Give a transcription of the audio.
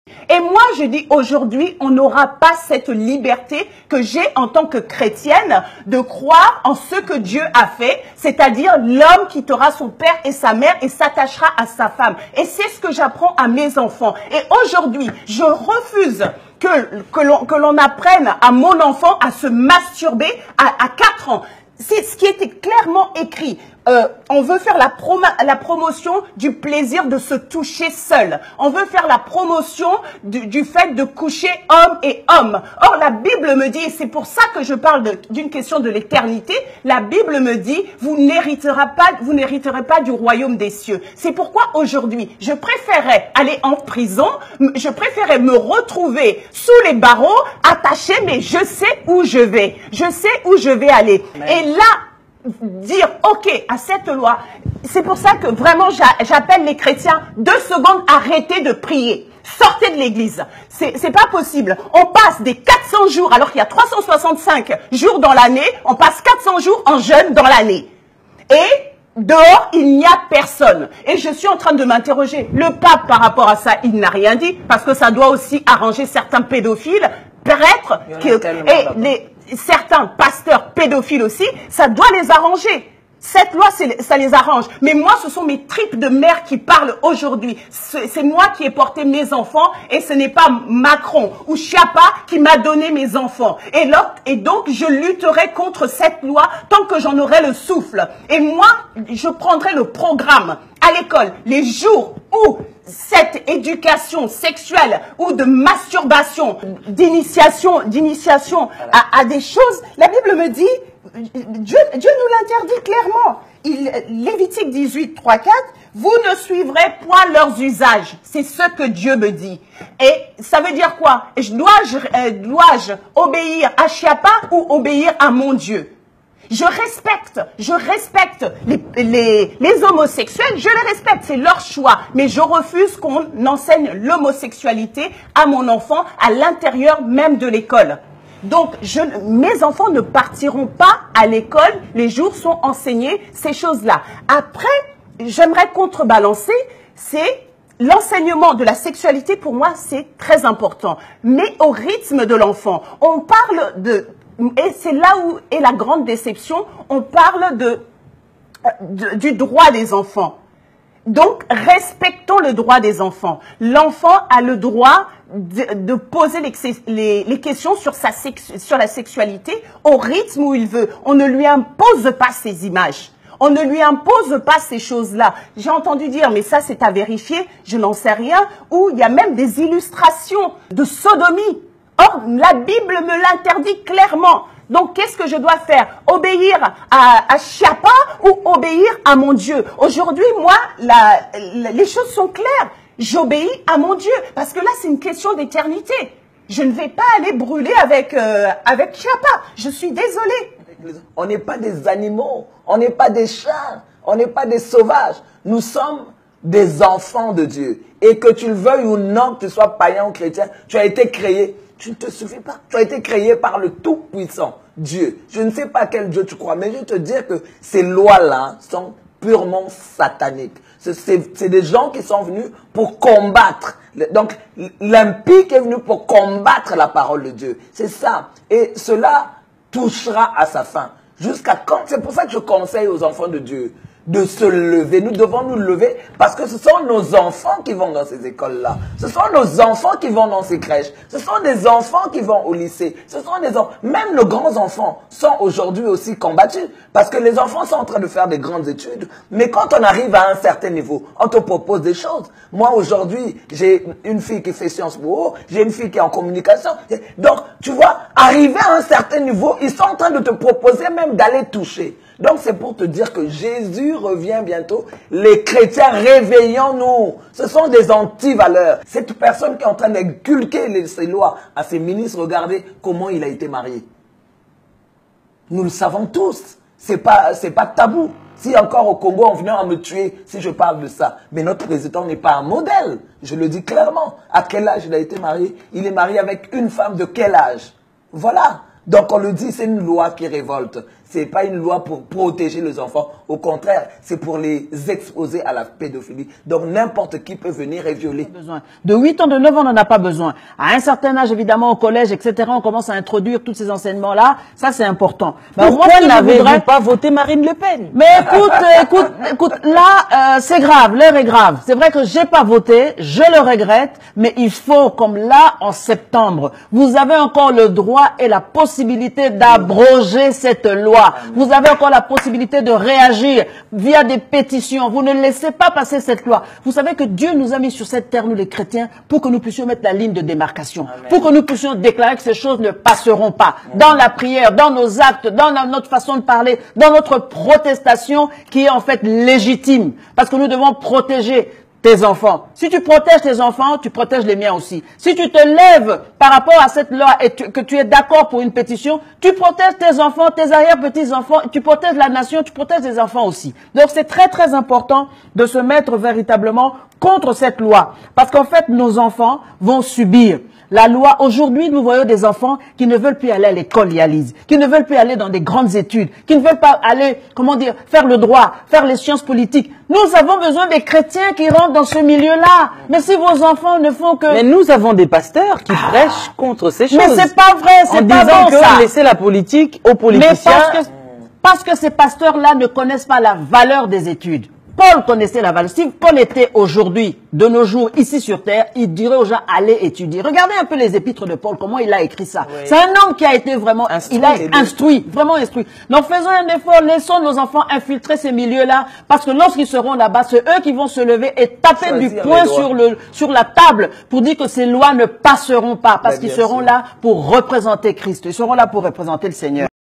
Et moi, je dis aujourd'hui, on n'aura pas cette liberté que j'ai en tant que chrétienne de croire en ce que Dieu a fait, c'est-à-dire l'homme quittera son père et sa mère et s'attachera à sa femme. Et c'est ce que j'apprends à mes enfants. Et aujourd'hui, je refuse que l'on apprenne à mon enfant à se masturber à 4 ans. C'est ce qui était clairement écrit. On veut faire la promotion du plaisir de se toucher seul. On veut faire la promotion du fait de coucher homme et homme. Or, la Bible me dit, et c'est pour ça que je parle d'une question de l'éternité, la Bible me dit, vous n'hériterez pas du royaume des cieux. C'est pourquoi aujourd'hui, je préférais aller en prison, je préférais me retrouver sous les barreaux, attaché, mais je sais où je vais. Je sais où je vais aller. Amen. Et là, dire ok à cette loi, c'est pour ça que vraiment j'appelle les chrétiens 2 secondes, arrêtez de prier, sortez de l'église, c'est pas possible. On passe des 400 jours alors qu'il y a 365 jours dans l'année, on passe 400 jours en jeûne dans l'année et dehors il n'y a personne. Et je suis en train de m'interroger, le pape par rapport à ça il n'a rien dit parce que ça doit aussi arranger certains pédophiles, prêtres et certains pasteurs pédophiles aussi, ça doit les arranger. Cette loi, ça les arrange. Mais moi, ce sont mes tripes de mère qui parlent aujourd'hui. C'est moi qui ai porté mes enfants et ce n'est pas Macron ou Chiappa qui m'a donné mes enfants. Et donc, je lutterai contre cette loi tant que j'en aurai le souffle. Et moi, je prendrai le programme à l'école, les jours où cette éducation sexuelle ou de masturbation, d'initiation à des choses, la Bible me dit, Dieu nous l'interdit clairement. Lévitique 18, 3, 4, vous ne suivrez point leurs usages. C'est ce que Dieu me dit. Et ça veut dire quoi? Dois-je obéir à Chiappa ou obéir à mon Dieu? Je respecte les homosexuels, je les respecte, c'est leur choix. Mais je refuse qu'on enseigne l'homosexualité à mon enfant à l'intérieur même de l'école. Donc, mes enfants ne partiront pas à l'école, les jours sont enseignés, ces choses-là. Après, j'aimerais contrebalancer, c'est l'enseignement de la sexualité, pour moi, c'est très important. Mais au rythme de l'enfant, on parle de... Et c'est là où est la grande déception, on parle du droit des enfants. Donc, respectons le droit des enfants. L'enfant a le droit de poser les questions sur la sexualité au rythme où il veut. On ne lui impose pas ces images. On ne lui impose pas ces choses-là. J'ai entendu dire, mais ça c'est à vérifier, je n'en sais rien, où il y a même des illustrations de sodomie. Or, la Bible me l'interdit clairement. Donc, qu'est-ce que je dois faire? Obéir à Chiappa ou obéir à mon Dieu? Aujourd'hui, moi, les choses sont claires. J'obéis à mon Dieu. Parce que là, c'est une question d'éternité. Je ne vais pas aller brûler avec Chiappa. Je suis désolée. On n'est pas des animaux. On n'est pas des chats. On n'est pas des sauvages. Nous sommes des enfants de Dieu. Et que tu le veuilles ou non, que tu sois païen ou chrétien, tu as été créé. Tu ne te suffis pas. Tu as été créé par le Tout-Puissant, Dieu. Je ne sais pas quel Dieu tu crois, mais je vais te dire que ces lois-là sont purement sataniques. C'est des gens qui sont venus pour combattre. Donc, l'impie est venu pour combattre la parole de Dieu. C'est ça. Et cela touchera à sa fin. Jusqu'à quand? C'est pour ça que je conseille aux enfants de Dieu de se lever. Nous devons nous lever parce que ce sont nos enfants qui vont dans ces écoles-là. Ce sont nos enfants qui vont dans ces crèches. Ce sont des enfants qui vont au lycée. Ce sont des enfants. Même nos grands-enfants sont aujourd'hui aussi combattus parce que les enfants sont en train de faire des grandes études. Mais quand on arrive à un certain niveau, on te propose des choses. Moi, aujourd'hui, j'ai une fille qui fait Sciences Po, j'ai une fille qui est en communication. Donc, tu vois, arriver à un certain niveau, ils sont en train de te proposer même d'aller toucher. Donc, c'est pour te dire que Jésus revient bientôt. Les chrétiens, réveillons-nous. Ce sont des anti-valeurs. Cette personne qui est en train d'inculquer ces lois à ses ministres, regardez comment il a été marié. Nous le savons tous. C'est pas tabou. Si encore au Congo, on venait à me tuer si je parle de ça. Mais notre président n'est pas un modèle. Je le dis clairement. À quel âge il a été marié? Il est marié avec une femme de quel âge? Voilà. Donc on le dit, c'est une loi qui révolte. c'est pas une loi pour protéger les enfants. Au contraire, c'est pour les exposer à la pédophilie. Donc n'importe qui peut venir et violer. De 8 ans, de 9 ans, on n'en a pas besoin. À un certain âge, évidemment, au collège, etc., on commence à introduire tous ces enseignements-là. Ça, c'est important. Pourquoi n'avez-vous pas voté Marine Le Pen? Mais écoute, là, c'est grave, l'heure est grave. C'est vrai que j'ai pas voté, je le regrette, mais il faut, comme là, en septembre, vous avez encore le droit et la possibilité d'abroger cette loi. Vous avez encore la possibilité de réagir via des pétitions. Vous ne laissez pas passer cette loi. Vous savez que Dieu nous a mis sur cette terre, nous les chrétiens, pour que nous puissions mettre la ligne de démarcation. Amen. Pour que nous puissions déclarer que ces choses ne passeront pas. Dans la prière, dans nos actes, dans notre façon de parler, dans notre protestation qui est en fait légitime. Parce que nous devons protéger tes enfants. Si tu protèges tes enfants, tu protèges les miens aussi. Si tu te lèves par rapport à cette loi et que tu es d'accord pour une pétition, tu protèges tes enfants, tes arrière-petits-enfants, tu protèges la nation, tu protèges les enfants aussi. Donc c'est très très important de se mettre véritablement contre cette loi. Parce qu'en fait, nos enfants vont subir la loi. Aujourd'hui, nous voyons des enfants qui ne veulent plus aller à l'école, Yalise, qui ne veulent plus aller dans des grandes études, qui ne veulent pas aller, faire le droit, faire les sciences politiques. Nous avons besoin des chrétiens qui rentrent dans ce milieu-là. Mais si vos enfants ne font que... Mais nous avons des pasteurs qui prêchent contre ces choses. Mais c'est pas vrai, c'est pas bon ça. En laisser la politique aux politiciens. Mais parce que ces pasteurs-là ne connaissent pas la valeur des études. Paul connaissait la valeur. Si Paul était aujourd'hui, de nos jours, ici sur terre, il dirait aux gens, allez étudier. Regardez un peu les épîtres de Paul, comment il a écrit ça. Oui. C'est un homme qui a été vraiment, instruit, vraiment instruit. Donc faisons un effort, laissons nos enfants infiltrer ces milieux-là, parce que lorsqu'ils seront là-bas, c'est eux qui vont se lever et taper du poing sur la table pour dire que ces lois ne passeront pas, parce qu'ils seront là pour représenter Christ. Ils seront là pour représenter le Seigneur.